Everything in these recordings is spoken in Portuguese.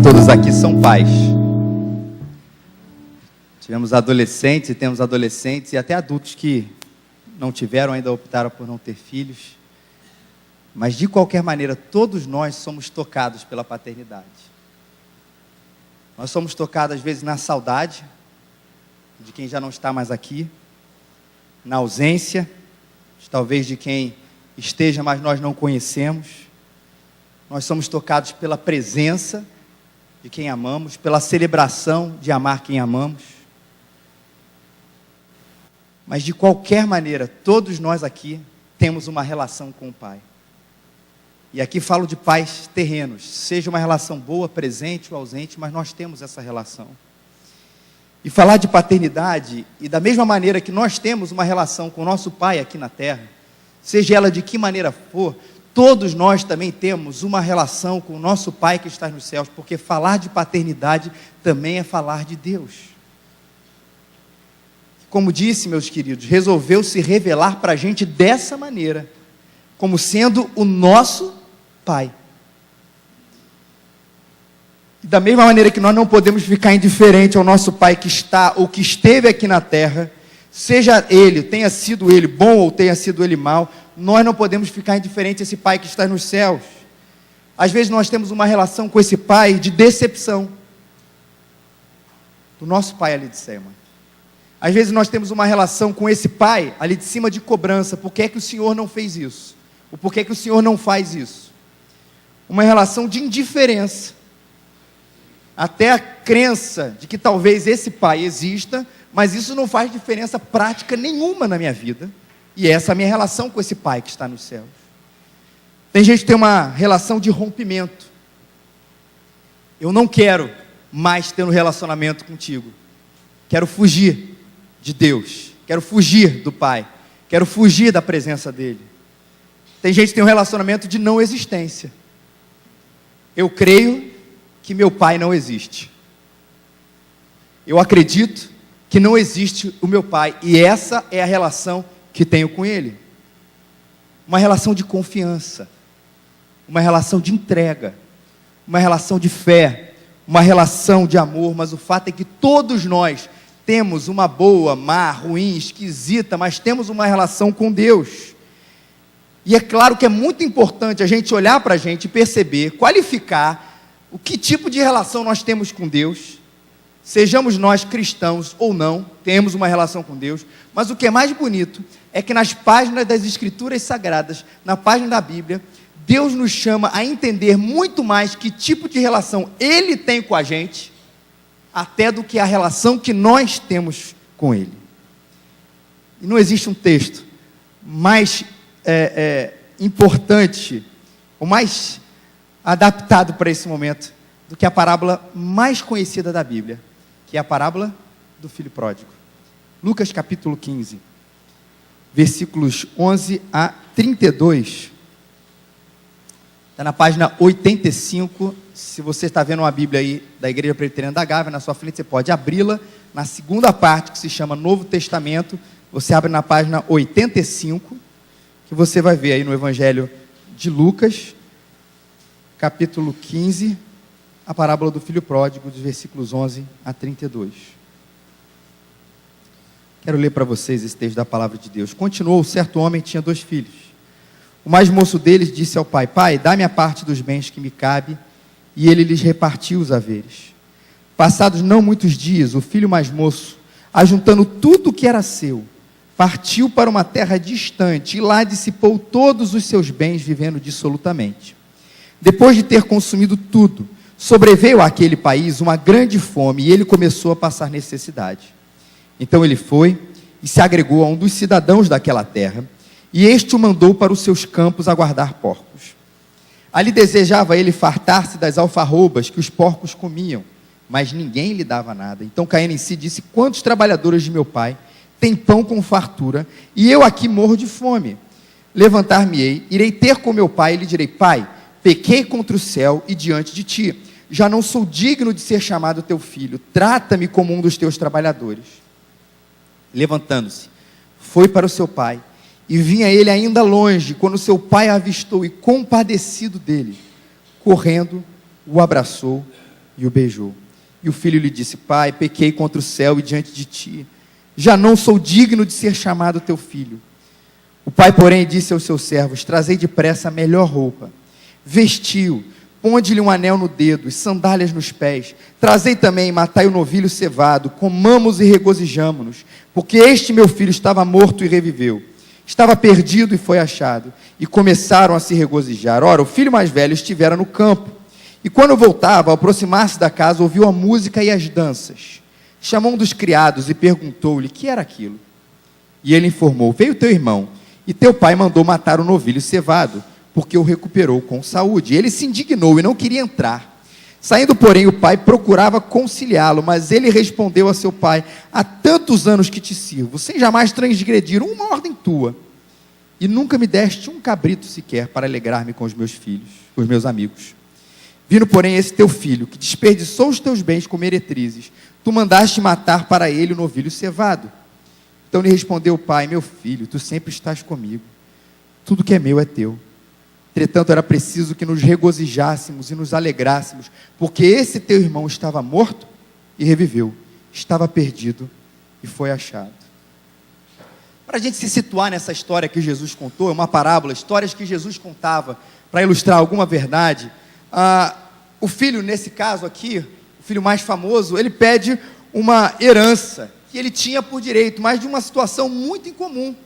Todos aqui são pais. Tivemos adolescentes e temos adolescentes e até adultos que não tiveram, ainda optaram por não ter filhos. Mas de qualquer maneira, todos nós somos tocados pela paternidade. Nós somos tocados às vezes na saudade de quem já não está mais aqui, na ausência, talvez de quem esteja, mas nós não conhecemos. Nós somos tocados pela presença de quem amamos, pela celebração de amar quem amamos. Mas de qualquer maneira, todos nós aqui temos uma relação com o Pai. E aqui falo de pais terrenos, seja uma relação boa, presente ou ausente, mas nós temos essa relação. E falar de paternidade, e da mesma maneira que nós temos uma relação com o nosso Pai aqui na terra, seja ela de que maneira for, todos nós também temos uma relação com o nosso Pai que está nos céus, porque falar de paternidade também é falar de Deus. Como disse, meus queridos, resolveu se revelar para a gente dessa maneira, como sendo o nosso Pai. E da mesma maneira que nós não podemos ficar indiferente ao nosso Pai que está ou que esteve aqui na terra, seja ele, tenha sido ele bom ou tenha sido ele mau, nós não podemos ficar indiferente a esse Pai que está nos céus. Às vezes nós temos uma relação com esse Pai de decepção, do nosso Pai ali de cima. Às vezes nós temos uma relação com esse Pai ali de cima de cobrança, por que é que o Senhor não fez isso? Ou por que é que o Senhor não faz isso? Uma relação de indiferença, até a crença de que talvez esse Pai exista, mas isso não faz diferença prática nenhuma na minha vida, e essa é a minha relação com esse Pai que está nos céus. Tem gente que tem uma relação de rompimento. Eu não quero mais ter um relacionamento contigo, quero fugir de Deus, quero fugir do Pai, quero fugir da presença dEle. Tem gente que tem um relacionamento de não existência. Eu creio que meu Pai não existe. Eu acredito que não existe o meu Pai, e essa é a relação que tenho com Ele. Uma relação de confiança, uma relação de entrega, uma relação de fé, uma relação de amor, mas o fato é que todos nós temos uma boa, má, ruim, esquisita, mas temos uma relação com Deus. E é claro que é muito importante a gente olhar para a gente e perceber, qualificar o que tipo de relação nós temos com Deus. Sejamos nós cristãos ou não, temos uma relação com Deus, mas o que é mais bonito é que nas páginas das Escrituras Sagradas, na página da Bíblia, Deus nos chama a entender muito mais que tipo de relação Ele tem com a gente, até do que a relação que nós temos com Ele. E não existe um texto mais importante, ou mais adaptado para esse momento, do que a parábola mais conhecida da Bíblia, que é a parábola do filho pródigo. Lucas capítulo 15, versículos 11 a 32, está na página 85, se você está vendo uma Bíblia aí da Igreja Presbiteriana da Gávea, na sua frente você pode abri-la, na segunda parte que se chama Novo Testamento, você abre na página 85, que você vai ver aí no Evangelho de Lucas, capítulo 15, a parábola do filho pródigo, dos versículos 11 a 32. Quero ler para vocês esse texto da palavra de Deus. Continuou, certo homem tinha 2 filhos. O mais moço deles disse ao pai: Pai, dá-me a parte dos bens que me cabe, e ele lhes repartiu os haveres. Passados não muitos dias, o filho mais moço, ajuntando tudo o que era seu, partiu para uma terra distante, e lá dissipou todos os seus bens, vivendo dissolutamente. Depois de ter consumido tudo, sobreveio àquele país uma grande fome, e ele começou a passar necessidade. Então ele foi e se agregou a um dos cidadãos daquela terra, e este o mandou para os seus campos a guardar porcos. Ali desejava ele fartar-se das alfarrobas que os porcos comiam, mas ninguém lhe dava nada. Então caindo em si, disse: Quantos trabalhadores de meu pai têm pão com fartura, e eu aqui morro de fome? Levantar-me-ei, irei ter com meu pai, e lhe direi: Pai, pequei contra o céu e diante de ti, já não sou digno de ser chamado teu filho, trata-me como um dos teus trabalhadores. Levantando-se, foi para o seu pai, e vinha ele ainda longe, quando seu pai a avistou, e compadecido dele, correndo, o abraçou e o beijou. E o filho lhe disse: pai, pequei contra o céu e diante de ti. Já não sou digno de ser chamado teu filho. O pai, porém, disse aos seus servos: trazei depressa a melhor roupa. Vestiu, ponde-lhe um anel no dedo e sandálias nos pés. Trazei também e matai o novilho cevado. Comamos e regozijamo-nos, porque este meu filho estava morto e reviveu. Estava perdido e foi achado. E começaram a se regozijar. Ora, o filho mais velho estivera no campo. E quando voltava, ao aproximar-se da casa, ouviu a música e as danças. Chamou um dos criados e perguntou-lhe: que era aquilo? E ele informou: veio teu irmão, e teu pai mandou matar o novilho cevado, porque o recuperou com saúde. E ele se indignou e não queria entrar. Saindo, porém, o pai procurava conciliá-lo, mas ele respondeu a seu pai: há tantos anos que te sirvo, sem jamais transgredir uma ordem tua, e nunca me deste um cabrito sequer para alegrar-me com os meus filhos, com os meus amigos. Vindo, porém, esse teu filho, que desperdiçou os teus bens com meretrizes, tu mandaste matar para ele o novilho cevado. Então lhe respondeu o pai: meu filho, tu sempre estás comigo, tudo que é meu é teu. Entretanto, era preciso que nos regozijássemos e nos alegrássemos, porque esse teu irmão estava morto e reviveu, estava perdido e foi achado. Para a gente se situar nessa história que Jesus contou, é uma parábola, histórias que Jesus contava para ilustrar alguma verdade. O filho, nesse caso aqui, o filho mais famoso, ele pede uma herança que ele tinha por direito, mas de uma situação muito incomum,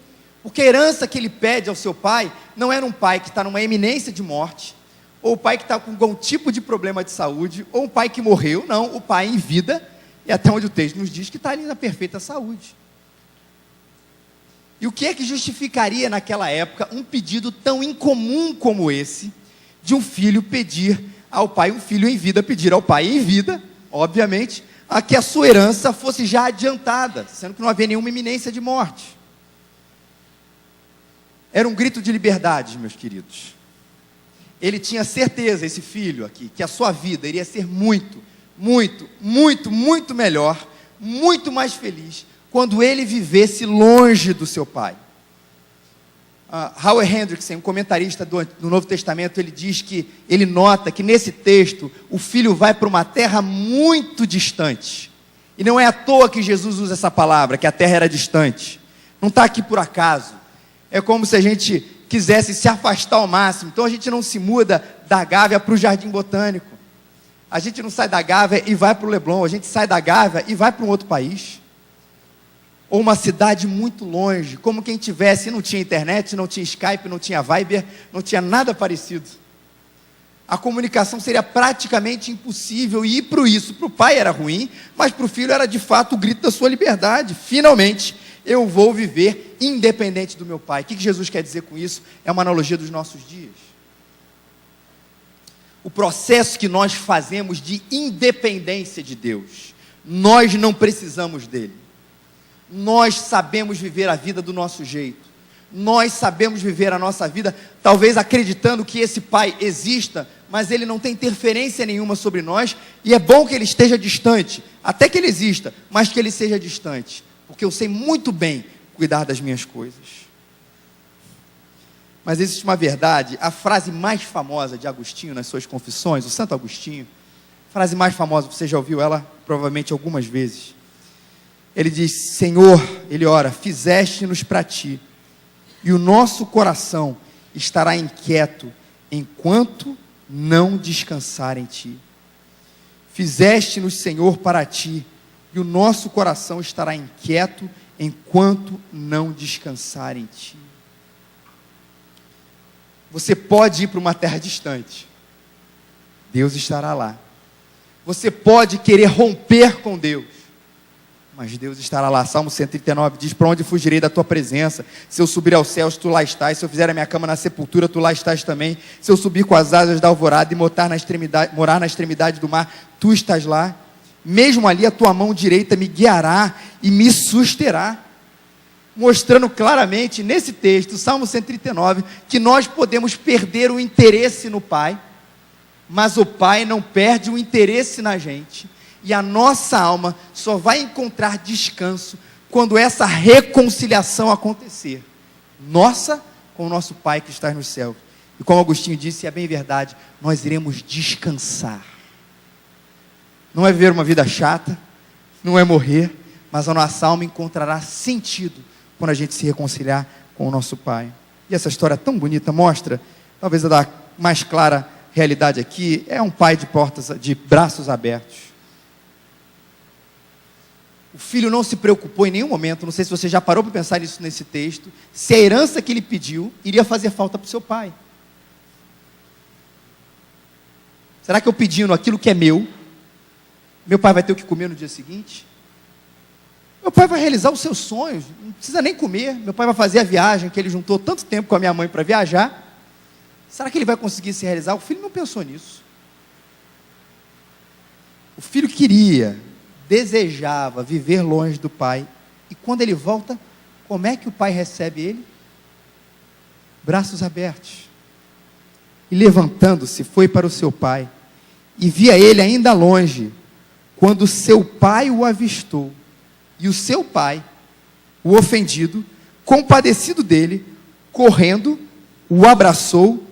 porque a herança que ele pede ao seu pai não era um pai que está numa iminência de morte, ou o pai que está com algum tipo de problema de saúde, ou um pai que morreu. Não, o pai em vida, e até onde o texto nos diz que está ali na perfeita saúde. E o que é que justificaria naquela época um pedido tão incomum como esse, de um filho pedir ao pai, um filho em vida pedir ao pai em vida, obviamente, a que a sua herança fosse já adiantada, sendo que não havia nenhuma iminência de morte. Era um grito de liberdade, meus queridos. Ele tinha certeza, esse filho aqui, que a sua vida iria ser muito, muito, muito, muito melhor, muito mais feliz, quando ele vivesse longe do seu pai. Howard Hendrickson, um comentarista do Novo Testamento, ele diz que, ele nota que nesse texto, o filho vai para uma terra muito distante, e não é à toa que Jesus usa essa palavra, que a terra era distante, não está aqui por acaso, é como se a gente quisesse se afastar ao máximo. Então a gente não se muda da Gávea para o Jardim Botânico, a gente não sai da Gávea e vai para o Leblon, a gente sai da Gávea e vai para um outro país, ou uma cidade muito longe, como quem tivesse, não tinha internet, não tinha Skype, não tinha Viber, não tinha nada parecido. A comunicação seria praticamente impossível, e para o pai era ruim, mas para o filho era de fato o grito da sua liberdade. Finalmente, eu vou viver independente do meu pai. O que Jesus quer dizer com isso? É uma analogia dos nossos dias. O processo que nós fazemos de independência de Deus, nós não precisamos dele. Nós sabemos viver a vida do nosso jeito, nós sabemos viver a nossa vida, talvez acreditando que esse pai exista, mas ele não tem interferência nenhuma sobre nós, e é bom que ele esteja distante, até que ele exista, mas que ele seja distante, porque eu sei muito bem cuidar das minhas coisas. Mas existe uma verdade, a frase mais famosa de Agostinho nas suas confissões, o Santo Agostinho, a frase mais famosa, você já ouviu ela provavelmente algumas vezes. Ele diz: Senhor, ele ora, fizeste-nos para ti, e o nosso coração estará inquieto enquanto não descansar em ti. Fizeste-nos, Senhor, para ti, e o nosso coração estará inquieto enquanto não descansar em ti. Você pode ir para uma terra distante, Deus estará lá. Você pode querer romper com Deus, mas Deus estará lá. Salmo 139 diz: para onde fugirei da tua presença? Se eu subir aos céus, tu lá estás. Se eu fizer a minha cama na sepultura, tu lá estás também. Se eu subir com as asas da alvorada e morar na extremidade do mar, tu estás lá. Mesmo ali a tua mão direita me guiará e me susterá. Mostrando claramente nesse texto, Salmo 139, que nós podemos perder o interesse no Pai, mas o Pai não perde o interesse na gente. E a nossa alma só vai encontrar descanso quando essa reconciliação acontecer, nossa com o nosso Pai que está nos céus. E como Agostinho disse, é bem verdade, nós iremos descansar. Não é viver uma vida chata, não é morrer, mas a nossa alma encontrará sentido quando a gente se reconciliar com o nosso Pai. E essa história tão bonita mostra, talvez a da mais clara realidade aqui, é um pai de braços abertos. O filho não se preocupou em nenhum momento, não sei se você já parou para pensar nisso nesse texto, se a herança que ele pediu iria fazer falta para o seu pai. Será que eu pedindo aquilo que é meu pai vai ter o que comer no dia seguinte? Meu pai vai realizar os seus sonhos, não precisa nem comer. Meu pai vai fazer a viagem que ele juntou tanto tempo com a minha mãe para viajar. Será que ele vai conseguir se realizar? O filho não pensou nisso. O filho queria, desejava viver longe do pai. E quando ele volta, como é que o pai recebe ele? Braços abertos. E levantando-se, foi para o seu pai. E via ele ainda longe, quando seu pai o avistou. E o seu pai, o ofendido, compadecido dele, correndo, o abraçou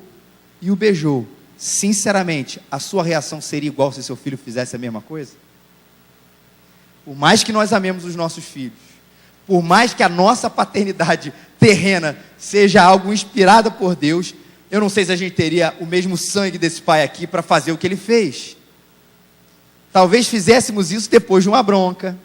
e o beijou. Sinceramente, a sua reação seria igual se seu filho fizesse a mesma coisa? Por mais que nós amemos os nossos filhos, por mais que a nossa paternidade terrena seja algo inspirado por Deus, eu não sei se a gente teria o mesmo sangue desse pai aqui para fazer o que ele fez. Talvez fizéssemos isso depois de uma bronca,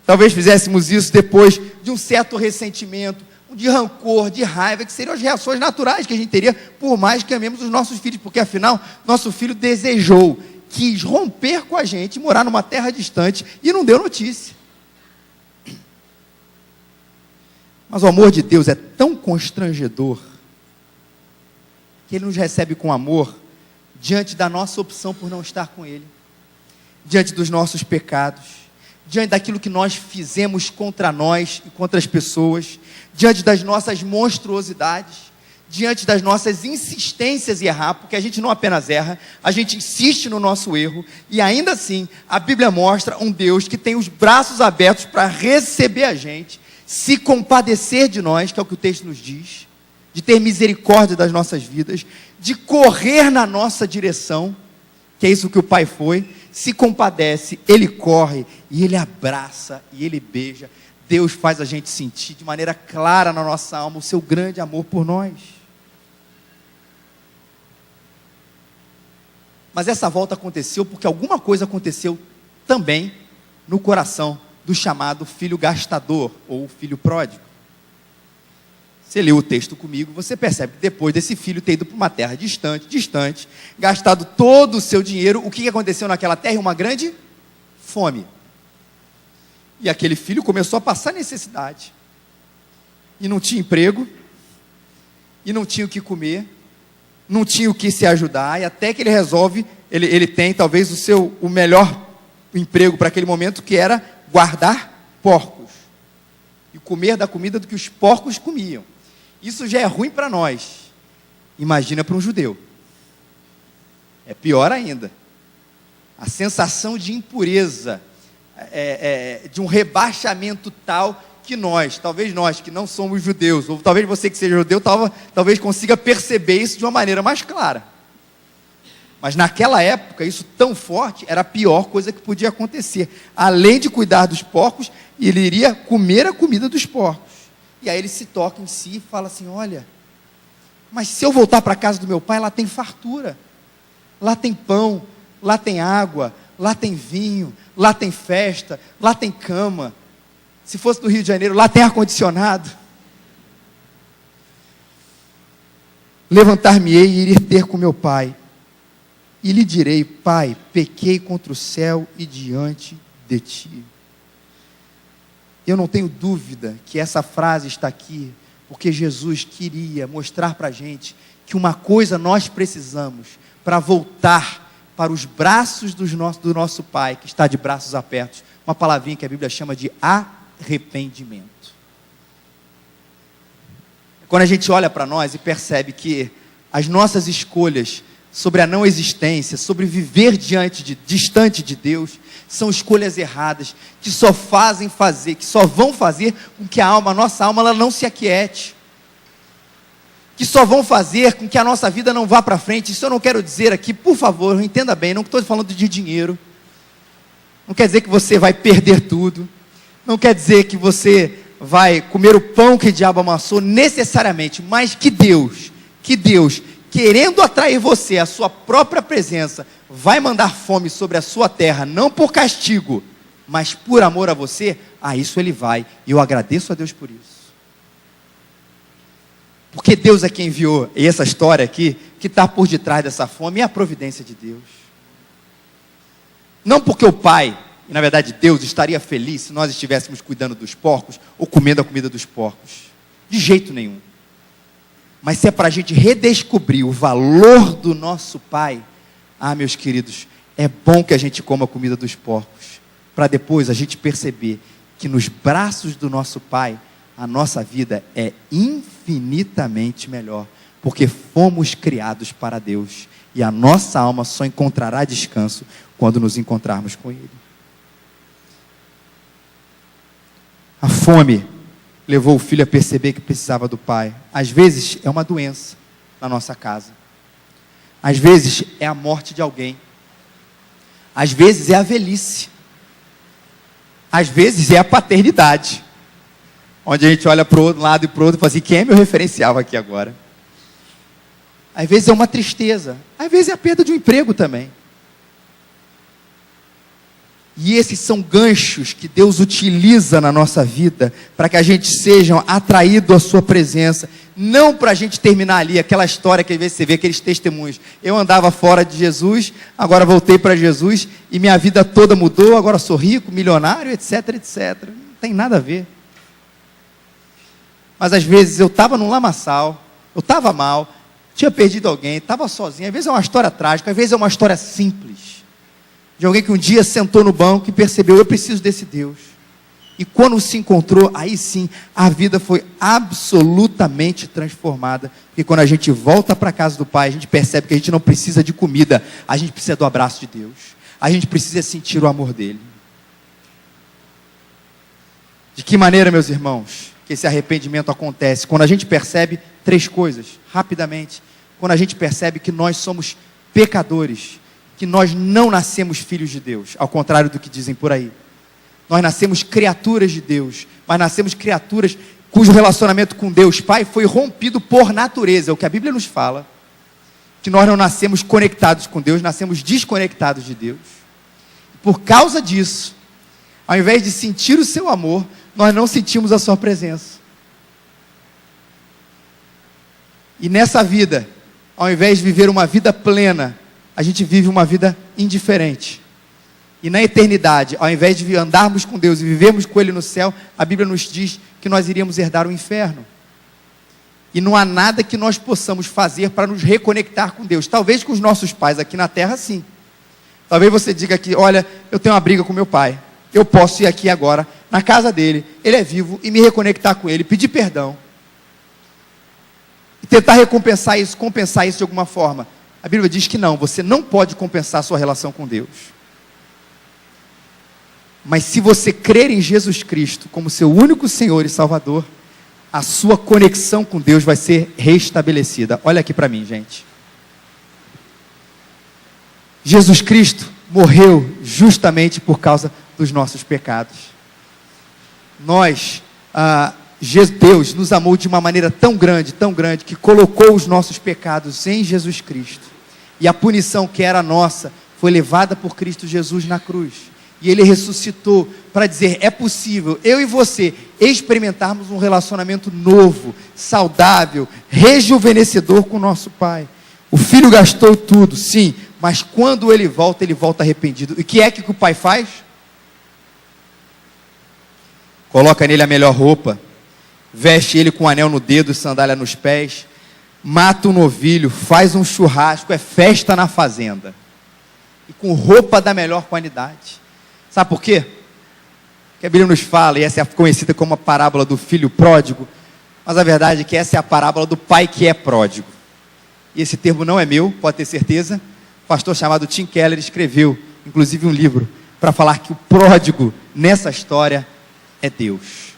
talvez fizéssemos isso depois de um certo ressentimento, de rancor, de raiva, que seriam as reações naturais que a gente teria, por mais que amemos os nossos filhos, porque afinal, nosso filho desejou, quis romper com a gente, morar numa terra distante, e não deu notícia. Mas o amor de Deus é tão constrangedor, que Ele nos recebe com amor, diante da nossa opção por não estar com Ele, diante dos nossos pecados, diante daquilo que nós fizemos contra nós e contra as pessoas, diante das nossas monstruosidades, diante das nossas insistências em errar, porque a gente não apenas erra, a gente insiste no nosso erro, e ainda assim, a Bíblia mostra um Deus que tem os braços abertos para receber a gente, se compadecer de nós, que é o que o texto nos diz, de ter misericórdia das nossas vidas, de correr na nossa direção, que é isso que o Pai foi, se compadece, Ele corre, e Ele abraça, e Ele beija. Deus faz a gente sentir de maneira clara na nossa alma o seu grande amor por nós. Mas essa volta aconteceu porque alguma coisa aconteceu também no coração do chamado filho gastador, ou filho pródigo. Você leu o texto comigo, você percebe que depois desse filho ter ido para uma terra distante, gastado todo o seu dinheiro, o que aconteceu naquela terra? Uma grande fome. E aquele filho começou a passar necessidade. E não tinha emprego, e não tinha o que comer, não tinha o que se ajudar, e até que ele resolve, ele tem talvez o melhor emprego para aquele momento, que era guardar porcos. E comer da comida do que os porcos comiam. Isso já é ruim para nós. Imagina para um judeu. É pior ainda. A sensação de impureza, de um rebaixamento tal que talvez nós que não somos judeus, ou talvez você que seja judeu, talvez consiga perceber isso de uma maneira mais clara. Mas naquela época, isso tão forte, era a pior coisa que podia acontecer. Além de cuidar dos porcos, ele iria comer a comida dos porcos. E aí ele se toca em si e fala assim, olha, mas se eu voltar para a casa do meu pai, lá tem fartura, lá tem pão, lá tem água, lá tem vinho, lá tem festa, lá tem cama. Se fosse no Rio de Janeiro, lá tem ar-condicionado. Levantar-me-ei e ir ter com meu pai. E lhe direi, pai, pequei contra o céu e diante de ti. Eu não tenho dúvida que essa frase está aqui, porque Jesus queria mostrar para a gente que uma coisa nós precisamos para voltar para os braços do nosso Pai, que está de braços abertos, uma palavrinha que a Bíblia chama de arrependimento. Quando a gente olha para nós e percebe que as nossas escolhas sobre a não existência, sobre viver distante de Deus, são escolhas erradas, que só vão fazer com que a nossa alma ela não se aquiete, que só vão fazer com que a nossa vida não vá para frente. Isso eu não quero dizer aqui, por favor, entenda bem, não estou falando de dinheiro, Não quer dizer que você vai perder tudo. Não quer dizer que você vai comer o pão que o diabo amassou necessariamente, mas que Deus, querendo atrair você à sua própria presença, vai mandar fome sobre a sua terra, não por castigo, mas por amor a você, isso Ele vai, e eu agradeço a Deus por isso. Porque Deus é quem enviou, e essa história aqui, que está por detrás dessa fome, é a providência de Deus. Não porque o Pai, e na verdade Deus, estaria feliz se nós estivéssemos cuidando dos porcos, ou comendo a comida dos porcos, de jeito nenhum. Mas se é para a gente redescobrir o valor do nosso Pai, meus queridos, é bom que a gente coma a comida dos porcos, para depois a gente perceber que nos braços do nosso Pai, a nossa vida é infinitamente melhor, porque fomos criados para Deus, e a nossa alma só encontrará descanso quando nos encontrarmos com Ele. A fome levou o filho a perceber que precisava do pai. Às vezes é uma doença na nossa casa. Às vezes é a morte de alguém. Às vezes é a velhice. Às vezes é a paternidade. Onde a gente olha para um lado e para o outro e fala assim, quem é meu referencial aqui agora? Às vezes é uma tristeza. Às vezes é a perda de um emprego também. E esses são ganchos que Deus utiliza na nossa vida para que a gente seja atraído à sua presença. Não para a gente terminar ali, aquela história que às vezes você vê, aqueles testemunhos. Eu andava fora de Jesus, agora voltei para Jesus e minha vida toda mudou, agora sou rico, milionário, etc, etc. Não tem nada a ver. Mas às vezes eu estava num lamaçal, eu estava mal, tinha perdido alguém, estava sozinho. Às vezes é uma história trágica, às vezes é uma história simples. De alguém que um dia sentou no banco e percebeu, eu preciso desse Deus. E quando se encontrou, aí sim, a vida foi absolutamente transformada. Porque quando a gente volta para a casa do Pai, a gente percebe que a gente não precisa de comida, a gente precisa do abraço de Deus. A gente precisa sentir o amor dEle. De que maneira, meus irmãos, que esse arrependimento acontece? Quando a gente percebe 3 coisas, rapidamente. Quando a gente percebe que nós somos pecadores, que nós não nascemos filhos de Deus, ao contrário do que dizem por aí. Nós nascemos criaturas de Deus, mas nascemos criaturas cujo relacionamento com Deus Pai foi rompido por natureza, é o que a Bíblia nos fala, que nós não nascemos conectados com Deus, nascemos desconectados de Deus. Por causa disso, ao invés de sentir o seu amor, nós não sentimos a sua presença. E nessa vida, ao invés de viver uma vida plena, a gente vive uma vida indiferente. E na eternidade, ao invés de andarmos com Deus e vivermos com Ele no céu, a Bíblia nos diz que nós iríamos herdar o inferno. E não há nada que nós possamos fazer para nos reconectar com Deus. Talvez com os nossos pais aqui na terra, sim. Talvez você diga aqui, olha, eu tenho uma briga com meu pai. Eu posso ir aqui agora, na casa dele, ele é vivo, e me reconectar com ele, pedir perdão. E tentar compensar isso de alguma forma. A Bíblia diz que não, você não pode compensar a sua relação com Deus. Mas se você crer em Jesus Cristo como seu único Senhor e Salvador, a sua conexão com Deus vai ser restabelecida. Olha aqui para mim, gente. Jesus Cristo morreu justamente por causa dos nossos pecados. Deus nos amou de uma maneira tão grande, que colocou os nossos pecados em Jesus Cristo. E a punição que era nossa foi levada por Cristo Jesus na cruz. E Ele ressuscitou para dizer, é possível eu e você experimentarmos um relacionamento novo, saudável, rejuvenescedor com o nosso Pai. O Filho gastou tudo, sim, mas quando Ele volta arrependido. E o que é que o Pai faz? Coloca nele a melhor roupa, veste ele com um anel no dedo e sandália nos pés, mata um novilho, faz um churrasco, é festa na fazenda, e com roupa da melhor qualidade. Sabe por quê? Porque a Bíblia nos fala, e essa é conhecida como a parábola do filho pródigo, mas a verdade é que essa é a parábola do pai que é pródigo. E esse termo não é meu, pode ter certeza. O pastor chamado Tim Keller escreveu, inclusive um livro, para falar que o pródigo nessa história é Deus.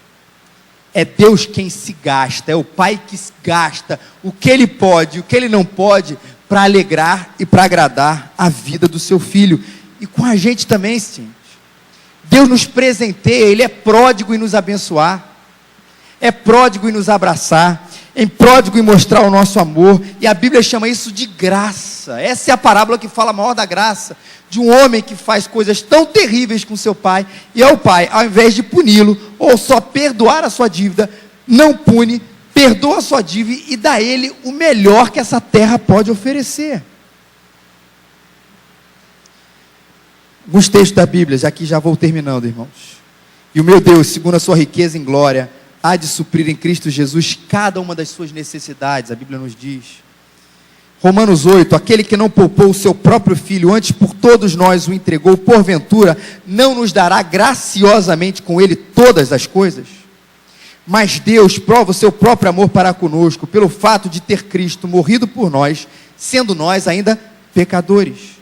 É Deus quem se gasta, é o Pai que se gasta o que Ele pode, o que Ele não pode, para alegrar e para agradar a vida do seu filho. E com a gente também, gente. Deus nos presenteia, Ele é pródigo em nos abençoar, é pródigo em nos abraçar, é pródigo em mostrar o nosso amor, e a Bíblia chama isso de graça. Essa é a parábola que fala maior da graça, de um homem que faz coisas tão terríveis com seu pai, e o pai, ao invés de puni-lo, ou só perdoar a sua dívida, não pune, perdoa a sua dívida e dá a ele o melhor que essa terra pode oferecer. Alguns textos da Bíblia, já vou terminando, irmãos. E o meu Deus, segundo a sua riqueza em glória, há de suprir em Cristo Jesus cada uma das suas necessidades, a Bíblia nos diz. Romanos 8, aquele que não poupou o seu próprio filho, antes por todos nós o entregou, porventura, não nos dará graciosamente com ele todas as coisas? Mas Deus prova o seu próprio amor para conosco, pelo fato de ter Cristo morrido por nós, sendo nós ainda pecadores.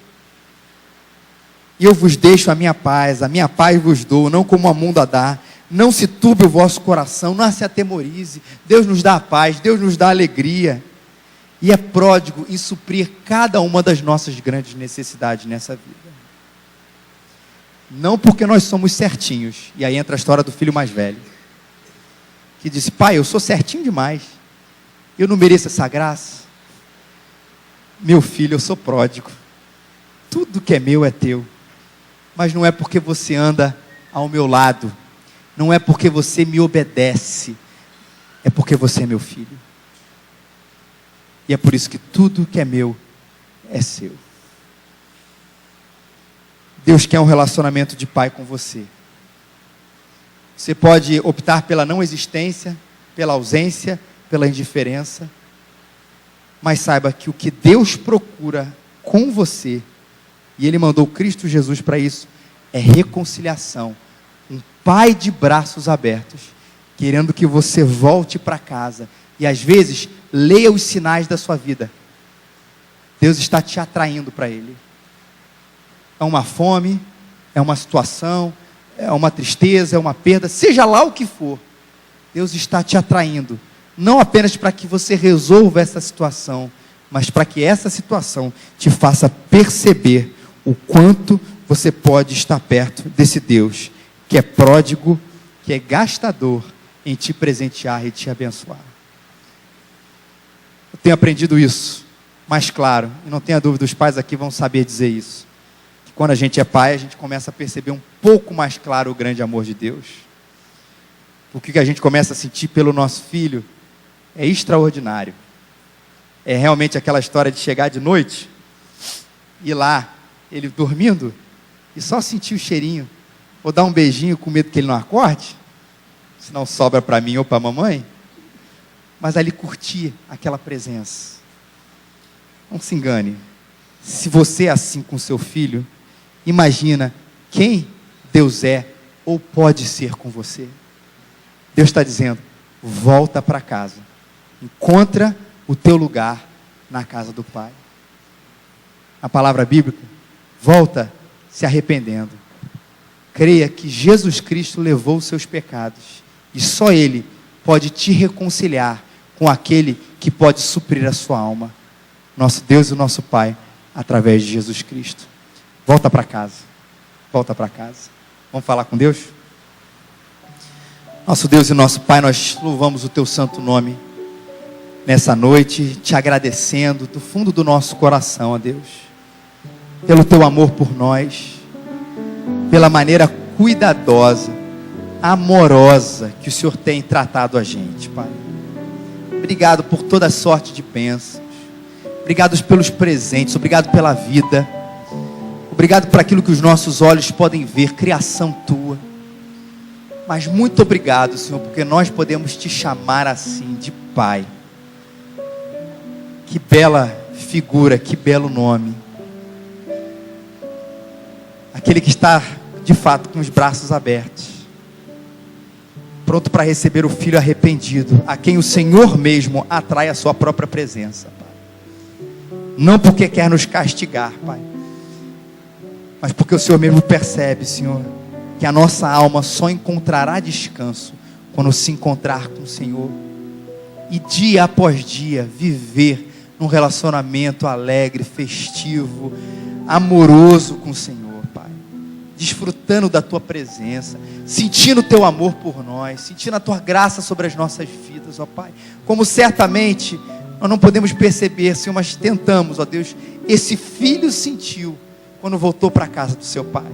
E eu vos deixo a minha paz vos dou, não como o mundo a dá. Não se turbe o vosso coração, não se atemorize. Deus nos dá a paz, Deus nos dá a alegria. E é pródigo em suprir cada uma das nossas grandes necessidades nessa vida. Não porque nós somos certinhos. E aí entra a história do filho mais velho, que disse: pai, eu sou certinho demais, eu não mereço essa graça. Meu filho, eu sou pródigo, tudo que é meu é teu, mas não é porque você anda ao meu lado, não é porque você me obedece, é porque você é meu filho, e é por isso que tudo que é meu é seu. Deus quer um relacionamento de pai com você. Você pode optar pela não existência, pela ausência, pela indiferença, mas saiba que o que Deus procura com você, e Ele mandou Cristo Jesus para isso, é reconciliação. Um pai de braços abertos, querendo que você volte para casa, e às vezes, leia os sinais da sua vida. Deus está te atraindo para Ele. É uma fome, é uma situação, é uma tristeza, é uma perda, seja lá o que for, Deus está te atraindo, não apenas para que você resolva essa situação, mas para que essa situação te faça perceber o quanto você pode estar perto desse Deus, que é pródigo, que é gastador em te presentear e te abençoar. Eu tenho aprendido isso, mais claro, e não tenha dúvida, os pais aqui vão saber dizer isso. Quando a gente é pai, a gente começa a perceber um pouco mais claro o grande amor de Deus. O que a gente começa a sentir pelo nosso filho é extraordinário. É realmente aquela história de chegar de noite, ir lá, ele dormindo, e só sentir o cheirinho, ou dar um beijinho com medo que ele não acorde, senão sobra para mim ou para a mamãe, mas ali curtir aquela presença. Não se engane, se você é assim com seu filho, imagina quem Deus é ou pode ser com você. Deus está dizendo: volta para casa, encontra o teu lugar na casa do Pai. A palavra bíblica, volta se arrependendo, creia que Jesus Cristo levou os seus pecados, e só Ele pode te reconciliar com aquele que pode suprir a sua alma, nosso Deus e o nosso Pai, através de Jesus Cristo. Volta para casa, volta para casa. Vamos falar com Deus? Nosso Deus e nosso Pai, nós louvamos o Teu santo nome nessa noite, te agradecendo do fundo do nosso coração, ó Deus, pelo Teu amor por nós, pela maneira cuidadosa, amorosa que o Senhor tem tratado a gente, Pai. Obrigado por toda a sorte de bênçãos, obrigado pelos presentes, obrigado pela vida, obrigado por aquilo que os nossos olhos podem ver, criação Tua. Mas muito obrigado, Senhor, porque nós podemos Te chamar assim, de Pai. Que bela figura, que belo nome. Aquele que está, de fato, com os braços abertos, pronto para receber o filho arrependido, a quem o Senhor mesmo atrai a sua própria presença, Pai. Não porque quer nos castigar, Pai, mas porque o Senhor mesmo percebe, Senhor, que a nossa alma só encontrará descanso quando se encontrar com o Senhor, e dia após dia viver num relacionamento alegre, festivo, amoroso com o Senhor, Pai. desfrutando da tua presença, sentindo o teu amor por nós, sentindo a tua graça sobre as nossas vidas, ó Pai. Como certamente nós não podemos perceber, Senhor, mas tentamos, ó Deus, esse filho sentiu quando voltou para a casa do seu pai.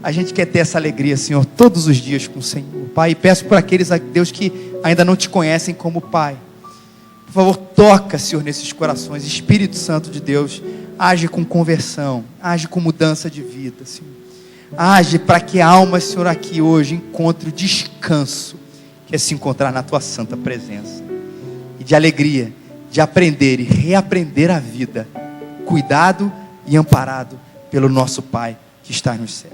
A gente quer ter essa alegria, Senhor, todos os dias com o Senhor, Pai. E peço por aqueles, Deus, que ainda não te conhecem como Pai. Por favor, toca, Senhor, nesses corações. Espírito Santo de Deus, age com conversão, age com mudança de vida, Senhor. Age para que a alma, Senhor, aqui hoje encontre o descanso, que é se encontrar na tua santa presença. E de alegria, de aprender e reaprender a vida, cuidado e amparado pelo nosso Pai que está nos céus.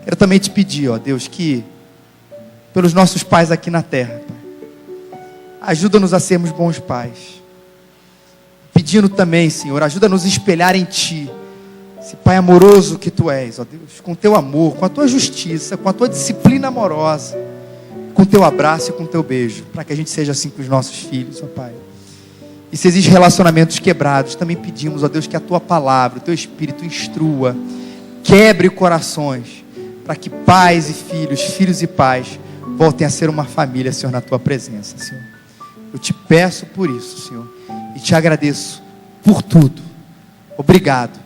Quero também te pedir, ó Deus, que pelos nossos pais aqui na terra, Pai, ajuda-nos a sermos bons pais. Pedindo também, Senhor, ajuda-nos a espelhar em Ti, esse Pai amoroso que Tu és, ó Deus, com Teu amor, com a Tua justiça, com a Tua disciplina amorosa, com Teu abraço e com Teu beijo, para que a gente seja assim com os nossos filhos, ó Pai. E se existem relacionamentos quebrados, também pedimos, ó Deus, que a Tua palavra, o Teu Espírito instrua, quebre corações, para que pais e filhos, filhos e pais, voltem a ser uma família, Senhor, na Tua presença, Senhor. Eu te peço por isso, Senhor, e te agradeço por tudo. Obrigado,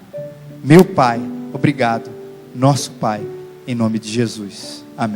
meu Pai, obrigado, nosso Pai, em nome de Jesus.